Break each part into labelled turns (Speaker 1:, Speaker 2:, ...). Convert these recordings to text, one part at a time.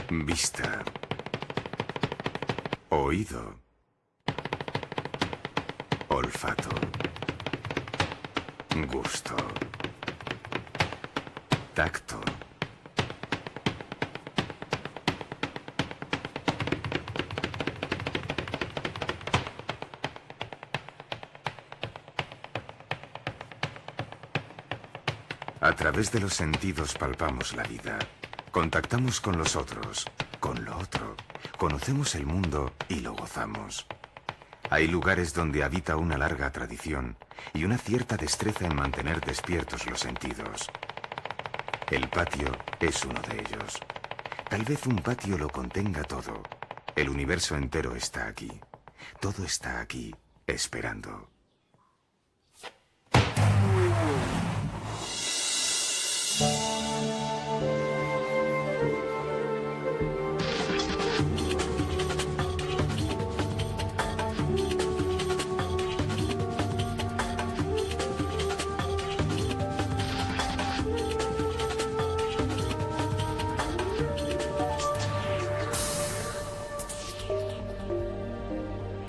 Speaker 1: Vista. Oído. Olfato. Gusto. Tacto. A través de los sentidos palpamos la vida. Contactamos con los otros, con lo otro. Conocemos el mundo y lo gozamos. Hay lugares donde habita una larga tradición y una cierta destreza en mantener despiertos los sentidos. El patio es uno de ellos. Tal vez un patio lo contenga todo. El universo entero está aquí. Todo está aquí, esperando.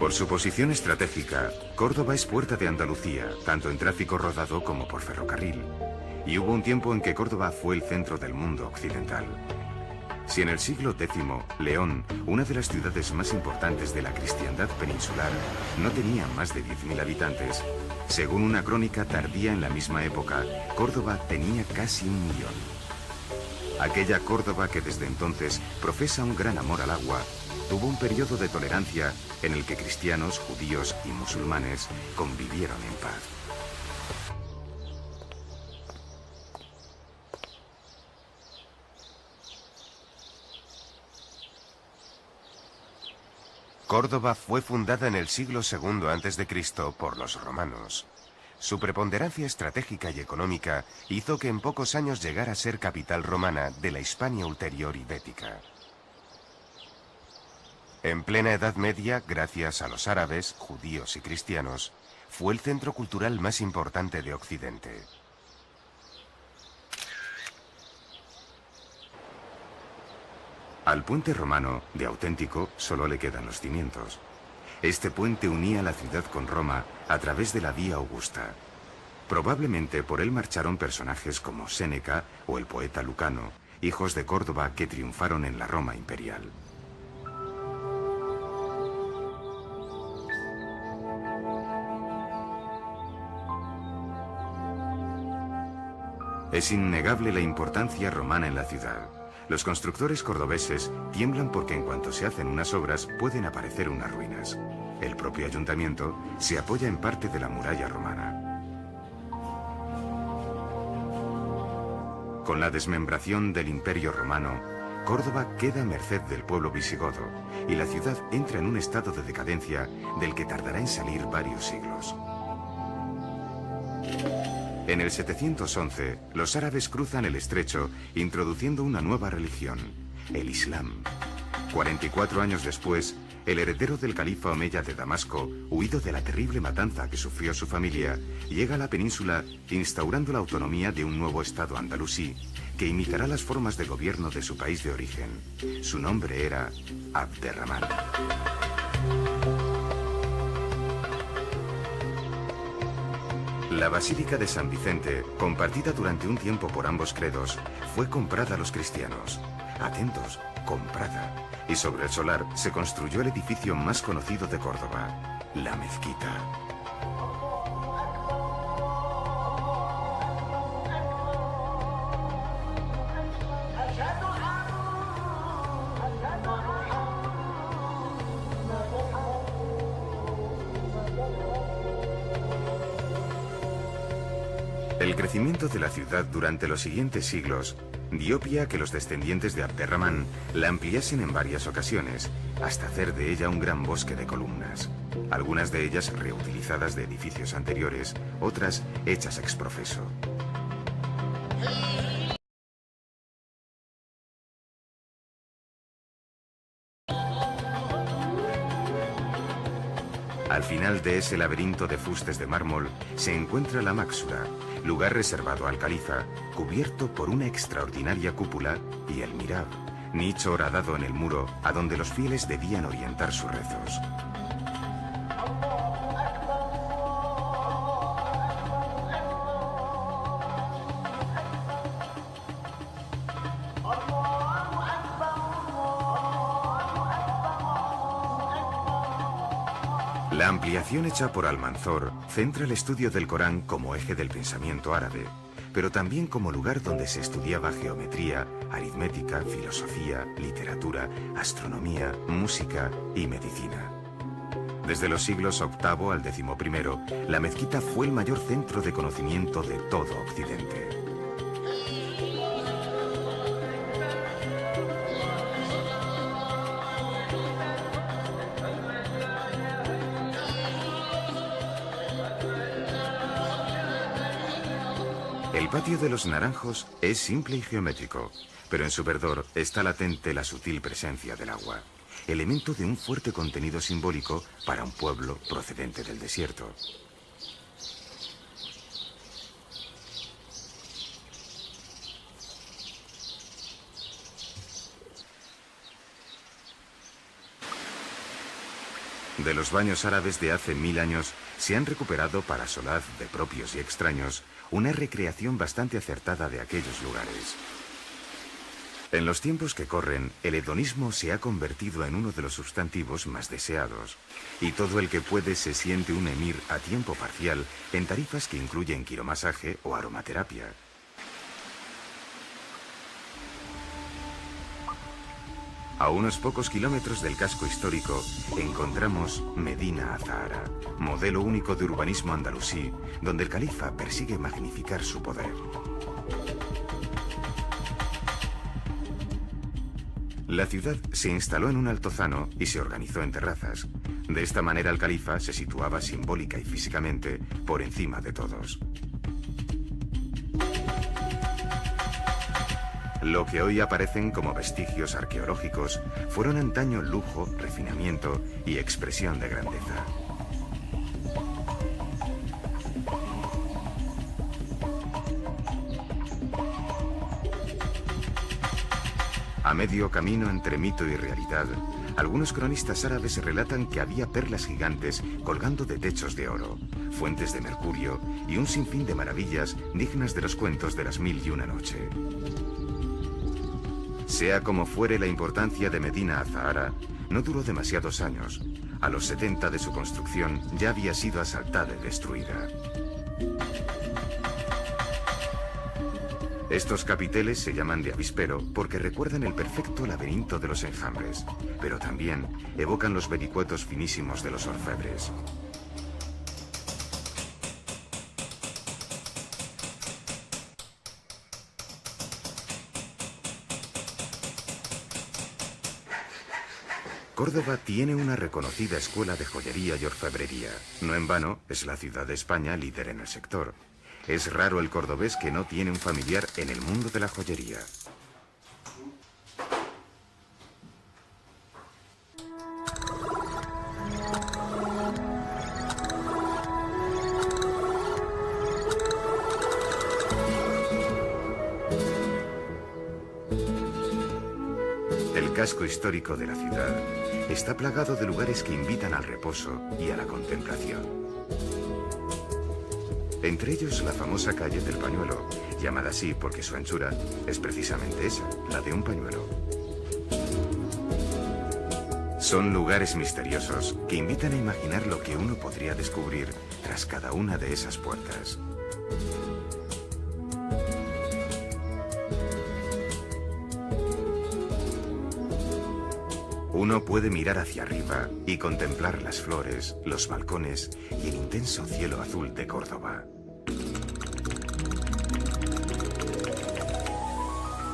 Speaker 1: Por su posición estratégica, Córdoba es puerta de Andalucía, tanto en tráfico rodado como por ferrocarril. Y hubo un tiempo en que Córdoba fue el centro del mundo occidental. Si en el siglo X, León, una de las ciudades más importantes de la cristiandad peninsular, no tenía más de 10.000 habitantes, según una crónica tardía en la misma época, Córdoba tenía casi 1 millón. Aquella Córdoba que desde entonces profesa un gran amor al agua, tuvo un periodo de tolerancia en el que cristianos, judíos y musulmanes convivieron en paz.
Speaker 2: Córdoba fue fundada en el siglo II a.C. por los romanos. Su preponderancia estratégica y económica hizo que en pocos años llegara a ser capital romana de la Hispania ulterior ibérica. En plena Edad Media, gracias a los árabes, judíos y cristianos, fue el centro cultural más importante de Occidente.
Speaker 1: Al puente romano, de auténtico, solo le quedan los cimientos. Este puente unía la ciudad con Roma a través de la Vía Augusta. Probablemente por él marcharon personajes como Séneca o el poeta Lucano, hijos de Córdoba que triunfaron en la Roma imperial. Es innegable la importancia romana en la ciudad. Los constructores cordobeses tiemblan porque en cuanto se hacen unas obras pueden aparecer unas ruinas. El propio ayuntamiento se apoya en parte de la muralla romana. Con la desmembración del Imperio Romano, Córdoba queda a merced del pueblo visigodo y la ciudad entra en un estado de decadencia del que tardará en salir varios siglos. En el 711, los árabes cruzan el estrecho introduciendo una nueva religión, el Islam. 44 años después, el heredero del califa omeya de Damasco, huido de la terrible matanza que sufrió su familia, llega a la península instaurando la autonomía de un nuevo estado andalusí que imitará las formas de gobierno de su país de origen. Su nombre era Abderramán. La Basílica de San Vicente, compartida durante un tiempo por ambos credos, fue comprada a los cristianos. Atentos, comprada. Y sobre el solar se construyó el edificio más conocido de Córdoba, la mezquita. El crecimiento de la ciudad durante los siguientes siglos dio pie a que los descendientes de Abderramán la ampliasen en varias ocasiones, hasta hacer de ella un gran bosque de columnas, algunas de ellas reutilizadas de edificios anteriores, otras hechas ex profeso. Al final de ese laberinto de fustes de mármol se encuentra la Máxura, lugar reservado al califa, cubierto por una extraordinaria cúpula, y el Mihrab, nicho horadado en el muro a donde los fieles debían orientar sus rezos. La ampliación hecha por Almanzor centra el estudio del Corán como eje del pensamiento árabe, pero también como lugar donde se estudiaba geometría, aritmética, filosofía, literatura, astronomía, música y medicina. Desde los siglos VIII al XI, la mezquita fue el mayor centro de conocimiento de todo Occidente. El patio de los Naranjos es simple y geométrico, pero en su verdor está latente la sutil presencia del agua, elemento de un fuerte contenido simbólico para un pueblo procedente del desierto. De los baños árabes de hace 1000 años se han recuperado para solaz de propios y extraños una recreación bastante acertada de aquellos lugares. En los tiempos que corren, el hedonismo se ha convertido en uno de los sustantivos más deseados, y todo el que puede se siente un emir a tiempo parcial en tarifas que incluyen quiromasaje o aromaterapia. A unos pocos kilómetros del casco histórico encontramos Medina Azahara, modelo único de urbanismo andalusí, donde el califa persigue magnificar su poder. La ciudad se instaló en un altozano y se organizó en terrazas. De esta manera el califa se situaba simbólica y físicamente por encima de todos. Lo que hoy aparecen como vestigios arqueológicos fueron antaño lujo, refinamiento y expresión de grandeza. A medio camino entre mito y realidad, algunos cronistas árabes relatan que había perlas gigantes colgando de techos de oro, fuentes de mercurio y un sinfín de maravillas dignas de los cuentos de las 1001 noche. Sea como fuere, la importancia de Medina Azahara no duró demasiados años. A los 70 de su construcción ya había sido asaltada y destruida. Estos capiteles se llaman de avispero porque recuerdan el perfecto laberinto de los enjambres, pero también evocan los vericuetos finísimos de los orfebres. Córdoba tiene una reconocida escuela de joyería y orfebrería. No en vano, es la ciudad de España líder en el sector. Es raro el cordobés que no tiene un familiar en el mundo de la joyería. El casco histórico de la ciudad está plagado de lugares que invitan al reposo y a la contemplación. Entre ellos la famosa calle del Pañuelo, llamada así porque su anchura es precisamente esa, la de un pañuelo. Son lugares misteriosos que invitan a imaginar lo que uno podría descubrir tras cada una de esas puertas. Uno puede mirar hacia arriba y contemplar las flores, los balcones y el intenso cielo azul de Córdoba.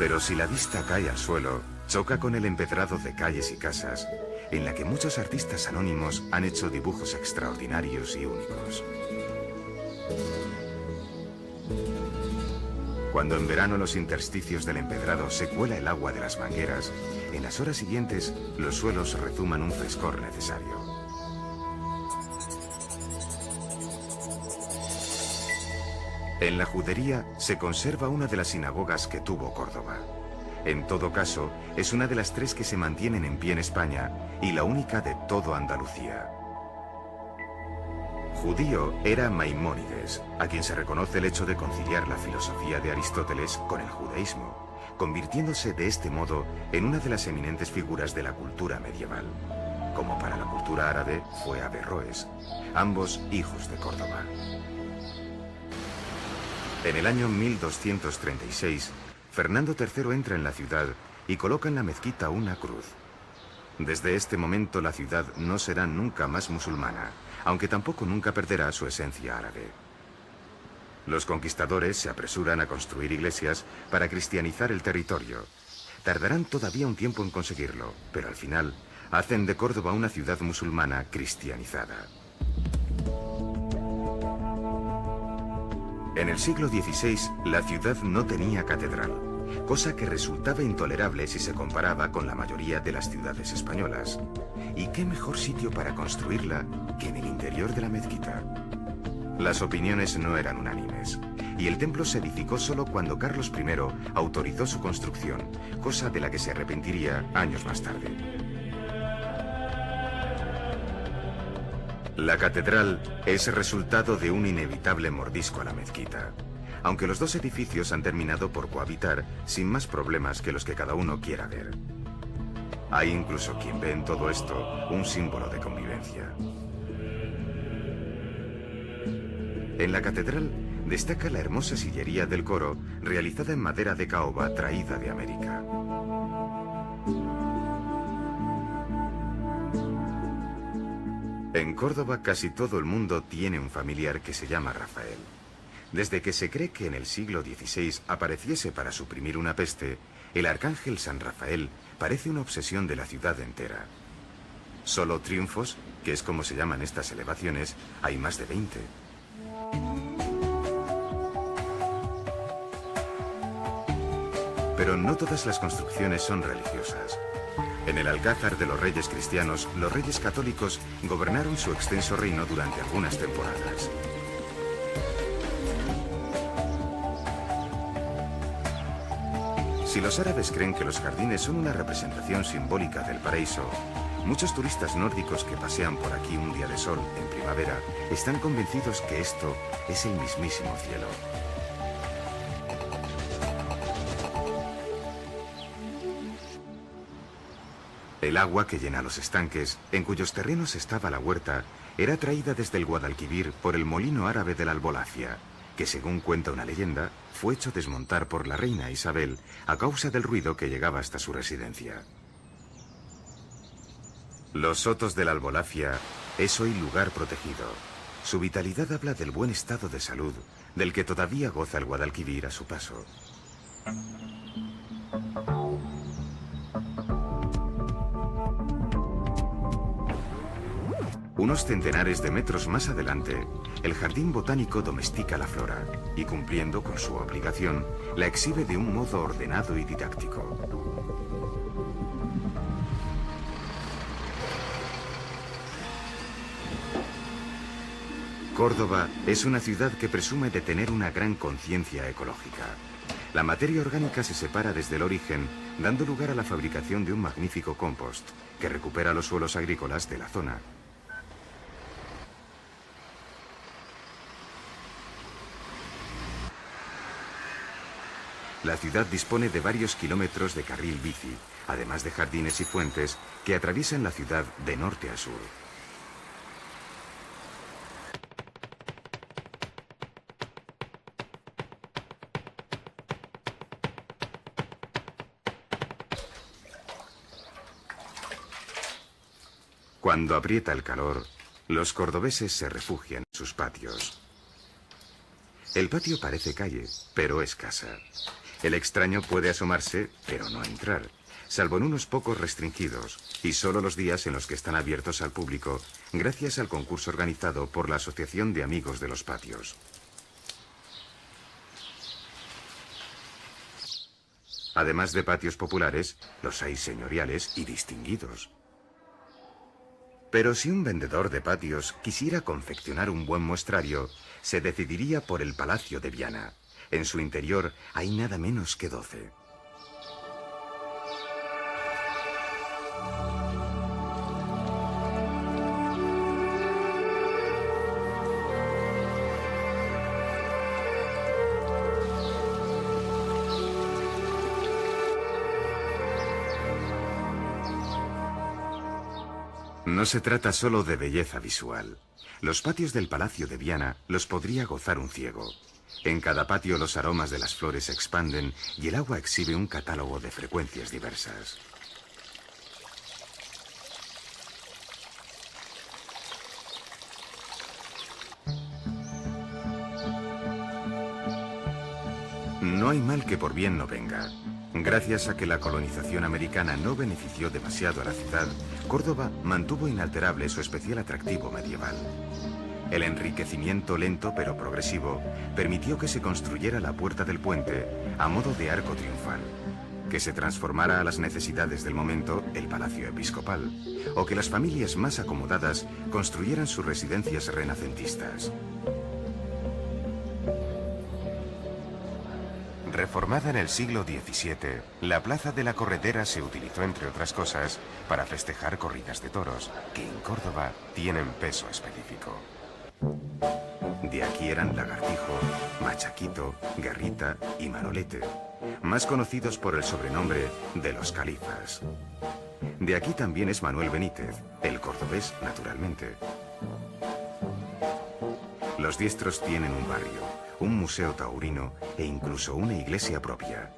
Speaker 1: Pero si la vista cae al suelo, choca con el empedrado de calles y casas, en la que muchos artistas anónimos han hecho dibujos extraordinarios y únicos. Cuando en verano los intersticios del empedrado se cuela el agua de las mangueras, en las horas siguientes los suelos rezuman un frescor necesario. En la Judería se conserva una de las sinagogas que tuvo Córdoba. En todo caso, es una de las 3 que se mantienen en pie en España y la única de todo Andalucía. Judío era Maimónides, a quien se reconoce el hecho de conciliar la filosofía de Aristóteles con el judaísmo, convirtiéndose de este modo en una de las eminentes figuras de la cultura medieval. Como para la cultura árabe fue Averroes, ambos hijos de Córdoba. En el año 1236, Fernando III entra en la ciudad y coloca en la mezquita una cruz. Desde este momento la ciudad no será nunca más musulmana, aunque tampoco nunca perderá su esencia árabe. Los conquistadores se apresuran a construir iglesias para cristianizar el territorio. Tardarán todavía un tiempo en conseguirlo, pero al final hacen de Córdoba una ciudad musulmana cristianizada. En el siglo XVI, la ciudad no tenía catedral, cosa que resultaba intolerable si se comparaba con la mayoría de las ciudades españolas. ¿Y qué mejor sitio para construirla que en el interior de la mezquita? Las opiniones no eran unánimes, y el templo se edificó solo cuando Carlos I autorizó su construcción, cosa de la que se arrepentiría años más tarde. La catedral es resultado de un inevitable mordisco a la mezquita, aunque los 2 edificios han terminado por cohabitar sin más problemas que los que cada uno quiera ver. Hay incluso quien ve en todo esto un símbolo de convivencia. En la catedral destaca la hermosa sillería del coro realizada en madera de caoba traída de América. En Córdoba casi todo el mundo tiene un familiar que se llama Rafael. Desde que se cree que en el siglo XVI apareciese para suprimir una peste, el arcángel San Rafael parece una obsesión de la ciudad entera. Solo triunfos, que es como se llaman estas elevaciones, hay más de 20. Pero no todas las construcciones son religiosas. En el Alcázar de los Reyes Cristianos, los reyes católicos gobernaron su extenso reino durante algunas temporadas. Si los árabes creen que los jardines son una representación simbólica del paraíso, muchos turistas nórdicos que pasean por aquí un día de sol en primavera están convencidos que esto es el mismísimo cielo. El agua que llena los estanques, en cuyos terrenos estaba la huerta, era traída desde el Guadalquivir por el molino árabe de la Albolafia, que según cuenta una leyenda, fue hecho desmontar por la reina Isabel a causa del ruido que llegaba hasta su residencia. Los sotos de la Albolafia es hoy lugar protegido. Su vitalidad habla del buen estado de salud del que todavía goza el Guadalquivir a su paso. Unos centenares de metros más adelante, el jardín botánico domestica la flora y, cumpliendo con su obligación, la exhibe de un modo ordenado y didáctico. Córdoba es una ciudad que presume de tener una gran conciencia ecológica. La materia orgánica se separa desde el origen, dando lugar a la fabricación de un magnífico compost que recupera los suelos agrícolas de la zona. La ciudad dispone de varios kilómetros de carril bici, además de jardines y fuentes que atraviesan la ciudad de norte a sur. Cuando aprieta el calor, los cordobeses se refugian en sus patios. El patio parece calle, pero es casa. El extraño puede asomarse, pero no entrar, salvo en unos pocos restringidos, y solo los días en los que están abiertos al público, gracias al concurso organizado por la Asociación de Amigos de los Patios. Además de patios populares, los hay señoriales y distinguidos. Pero si un vendedor de patios quisiera confeccionar un buen muestrario, se decidiría por el Palacio de Viana. En su interior hay nada menos que 12. No se trata solo de belleza visual. Los patios del Palacio de Viana los podría gozar un ciego. En cada patio los aromas de las flores se expanden y el agua exhibe un catálogo de frecuencias diversas. No hay mal que por bien no venga. Gracias a que la colonización americana no benefició demasiado a la ciudad, Córdoba mantuvo inalterable su especial atractivo medieval. El enriquecimiento lento pero progresivo permitió que se construyera la Puerta del Puente a modo de arco triunfal, que se transformara a las necesidades del momento el Palacio Episcopal, o que las familias más acomodadas construyeran sus residencias renacentistas.
Speaker 2: Reformada en el siglo XVII, la Plaza de la Corredera se utilizó, entre otras cosas, para festejar corridas de toros, que en Córdoba tienen peso específico.
Speaker 1: De aquí eran Lagartijo, Machaquito, Guerrita y Manolete, más conocidos por el sobrenombre de los Califas. De aquí también es Manuel Benítez, el cordobés naturalmente. Los diestros tienen un barrio, un museo taurino e incluso una iglesia propia.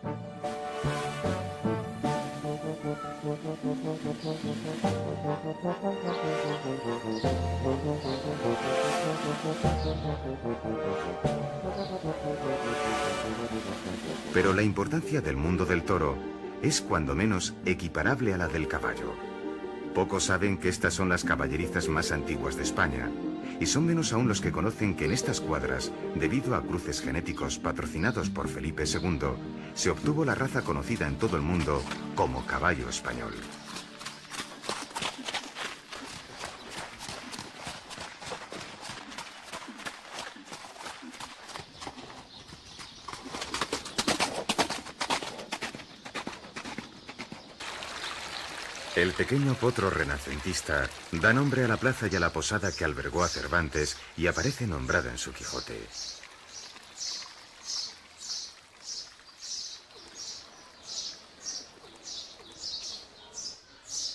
Speaker 1: Pero la importancia del mundo del toro es cuando menos equiparable a la del caballo. Pocos saben que estas son las caballerizas más antiguas de España, y son menos aún los que conocen que en estas cuadras, debido a cruces genéticos patrocinados por Felipe II, se obtuvo la raza conocida en todo el mundo como caballo español. El pequeño potro renacentista da nombre a la plaza y a la posada que albergó a Cervantes y aparece nombrada en su Quijote.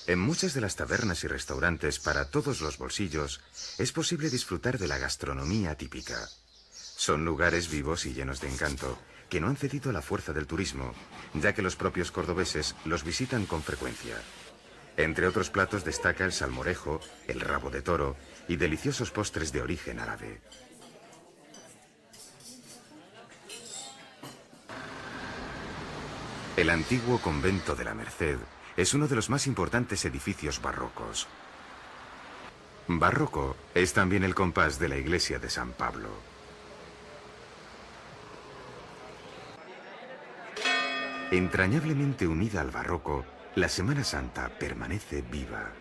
Speaker 1: En muchas de las tabernas y restaurantes para todos los bolsillos es posible disfrutar de la gastronomía típica. Son lugares vivos y llenos de encanto que no han cedido a la fuerza del turismo, ya que los propios cordobeses los visitan con frecuencia. Entre otros platos destaca el salmorejo, el rabo de toro y deliciosos postres de origen árabe. El antiguo convento de la Merced es uno de los más importantes edificios barrocos. Barroco es también el compás de la iglesia de San Pablo. Entrañablemente unida al barroco, la Semana Santa permanece viva.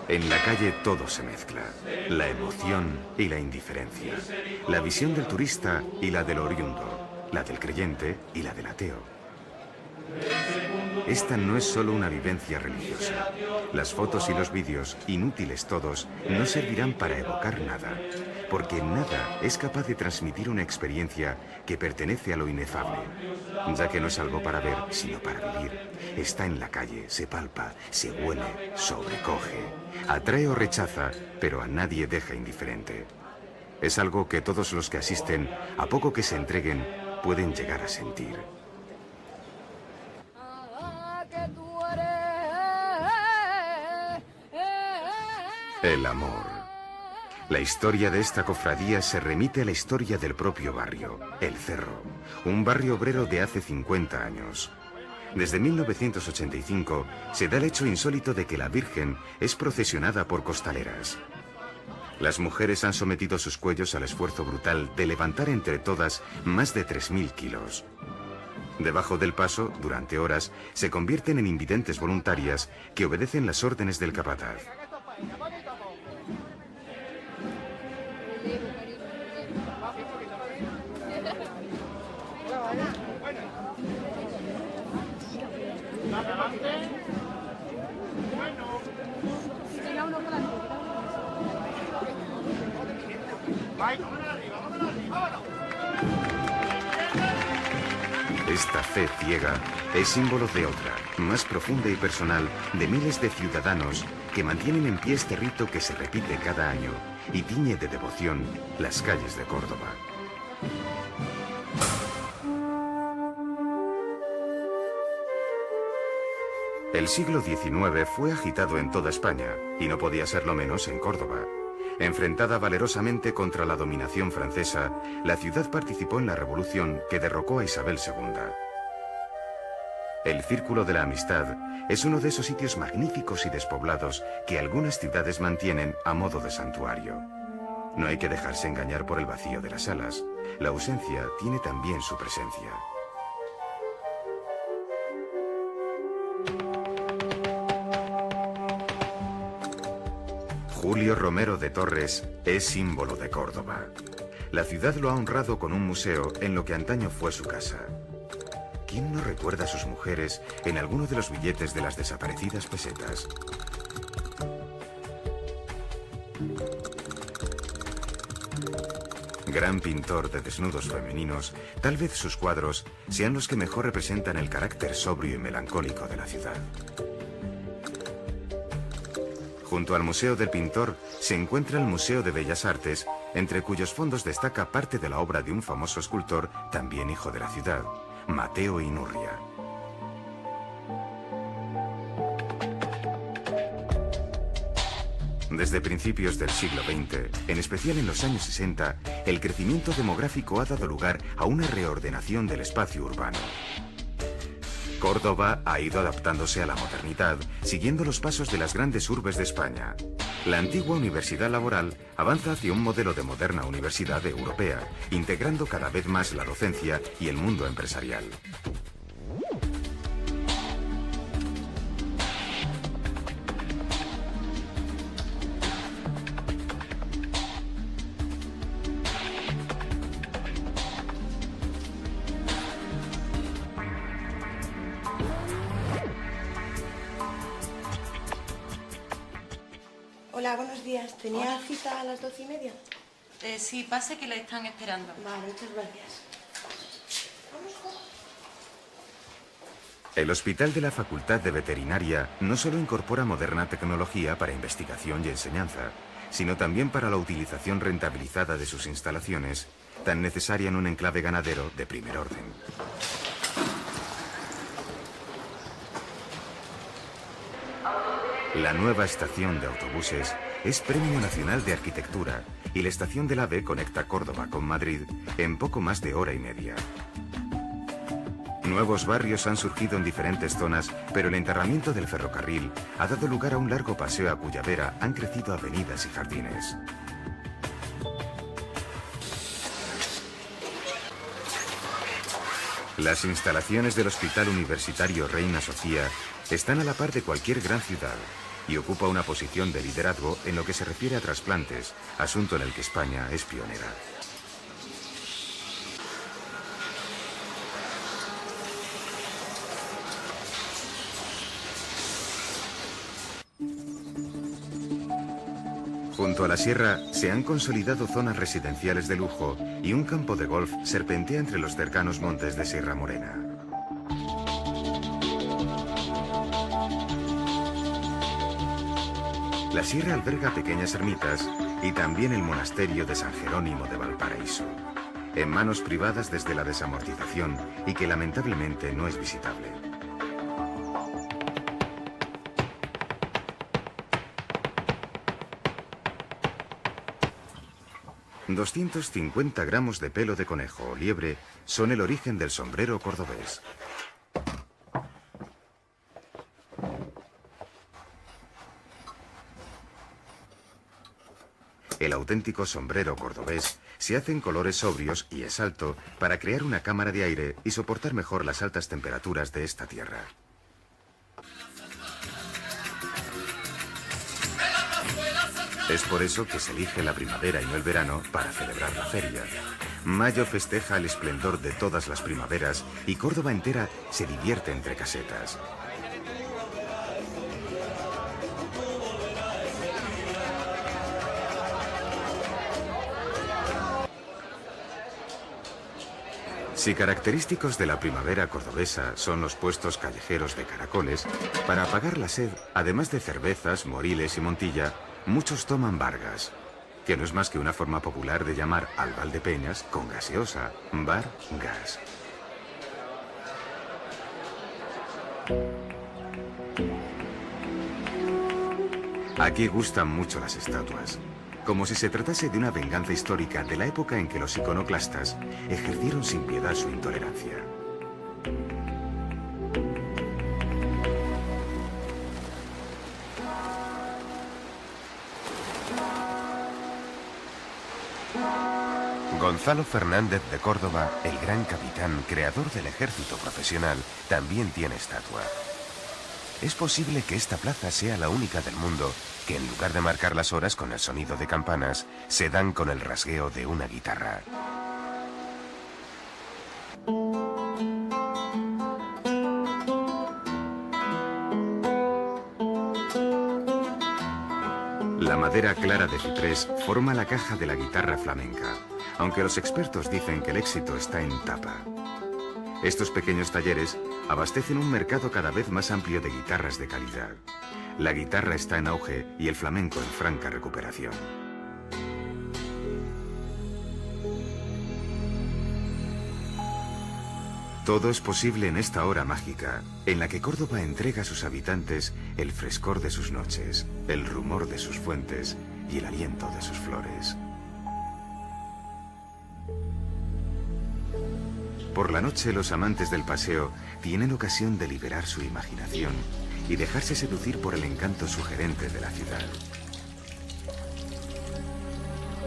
Speaker 1: En la calle todo se mezcla, la emoción y la indiferencia, la visión del turista y la del oriundo, la del creyente y la del ateo. Esta no es solo una vivencia religiosa. Las fotos y los vídeos, inútiles todos, no servirán para evocar nada, porque nada es capaz de transmitir una experiencia que pertenece a lo inefable, ya que no es algo para ver, sino para vivir. Está en la calle, se palpa, se huele, sobrecoge, atrae o rechaza, pero a nadie deja indiferente. Es algo que todos los que asisten, a poco que se entreguen, pueden llegar a sentir. El amor. La historia de esta cofradía se remite a la historia del propio barrio, El Cerro, un barrio obrero de hace 50 años. Desde 1985 se da el hecho insólito de que la Virgen es procesionada por costaleras. Las mujeres han sometido sus cuellos al esfuerzo brutal de levantar entre todas más de 3.000 kilos. Debajo del paso, durante horas, se convierten en invidentes voluntarias que obedecen las órdenes del capataz. Esta fe ciega es símbolo de otra, más profunda y personal, de miles de ciudadanos que mantienen en pie este rito que se repite cada año y tiñe de devoción las calles de Córdoba. El siglo XIX fue agitado en toda España, y no podía serlo menos en Córdoba. Enfrentada valerosamente contra la dominación francesa, la ciudad participó en la revolución que derrocó a Isabel II. El Círculo de la Amistad es uno de esos sitios magníficos y despoblados que algunas ciudades mantienen a modo de santuario. No hay que dejarse engañar por el vacío de las salas. La ausencia tiene también su presencia. Julio Romero de Torres es símbolo de Córdoba. La ciudad lo ha honrado con un museo en lo que antaño fue su casa. ¿Quién no recuerda a sus mujeres en alguno de los billetes de las desaparecidas pesetas? Gran pintor de desnudos femeninos, tal vez sus cuadros sean los que mejor representan el carácter sobrio y melancólico de la ciudad. Junto al Museo del Pintor se encuentra el Museo de Bellas Artes, entre cuyos fondos destaca parte de la obra de un famoso escultor, también hijo de la ciudad, Mateo Inurria. Desde principios del siglo XX, en especial en los años 60, el crecimiento demográfico ha dado lugar a una reordenación del espacio urbano. Córdoba ha ido adaptándose a la modernidad, siguiendo los pasos de las grandes urbes de España. La antigua universidad laboral avanza hacia un modelo de moderna universidad europea, integrando cada vez más la docencia y el mundo empresarial.
Speaker 3: Hola, buenos días. ¿Tenía cita a las 12:30?
Speaker 4: Sí, pase que la están esperando.
Speaker 3: Vale, muchas gracias.
Speaker 1: El Hospital de la Facultad de Veterinaria no solo incorpora moderna tecnología para investigación y enseñanza, sino también para la utilización rentabilizada de sus instalaciones, tan necesaria en un enclave ganadero de primer orden. La nueva estación de autobuses es Premio Nacional de Arquitectura y la estación del AVE conecta Córdoba con Madrid en poco más de hora y media. Nuevos barrios han surgido en diferentes zonas, pero el enterramiento del ferrocarril ha dado lugar a un largo paseo a cuya vera han crecido avenidas y jardines. Las instalaciones del Hospital Universitario Reina Sofía están a la par de cualquier gran ciudad y ocupa una posición de liderazgo en lo que se refiere a trasplantes, asunto en el que España es pionera. Junto a la sierra se han consolidado zonas residenciales de lujo y un campo de golf serpentea entre los cercanos montes de Sierra Morena. La sierra alberga pequeñas ermitas y también el monasterio de San Jerónimo de Valparaíso, en manos privadas desde la desamortización y que lamentablemente no es visitable. $250 gramos de pelo de conejo o liebre son el origen del sombrero cordobés. El auténtico sombrero cordobés se hace en colores sobrios y es alto para crear una cámara de aire y soportar mejor las altas temperaturas de esta tierra. Es por eso que se elige la primavera y no el verano para celebrar la feria. Mayo festeja el esplendor de todas las primaveras y Córdoba entera se divierte entre casetas. Si característicos de la primavera cordobesa son los puestos callejeros de caracoles, para apagar la sed, además de cervezas, moriles y montilla, muchos toman Vargas, que no es más que una forma popular de llamar al Valdepeñas con gaseosa, bar gas. Aquí gustan mucho las estatuas, como si se tratase de una venganza histórica de la época en que los iconoclastas ejercieron sin piedad su intolerancia.
Speaker 2: Gonzalo Fernández de Córdoba, el gran capitán, creador del ejército profesional, también tiene estatua. Es posible que esta plaza sea la única del mundo que en lugar de marcar las horas con el sonido de campanas, se dan con el rasgueo de una guitarra.
Speaker 1: La madera clara de ciprés forma la caja de la guitarra flamenca, aunque los expertos dicen que el éxito está en tapa. Estos pequeños talleres abastecen un mercado cada vez más amplio de guitarras de calidad. La guitarra está en auge y el flamenco en franca recuperación. Todo es posible en esta hora mágica, en la que Córdoba entrega a sus habitantes el frescor de sus noches, el rumor de sus fuentes y el aliento de sus flores. Por la noche, los amantes del paseo tienen ocasión de liberar su imaginación y dejarse seducir por el encanto sugerente de la ciudad.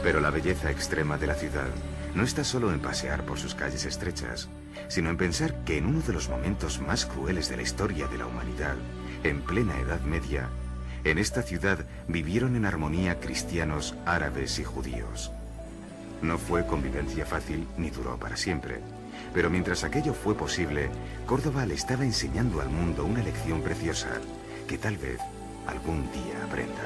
Speaker 1: Pero la belleza extrema de la ciudad no está solo en pasear por sus calles estrechas, sino en pensar que en uno de los momentos más crueles de la historia de la humanidad, en plena Edad Media, en esta ciudad vivieron en armonía cristianos, árabes y judíos. No fue convivencia fácil ni duró para siempre. Pero mientras aquello fue posible, Córdoba le estaba enseñando al mundo una lección preciosa que tal vez algún día aprenda.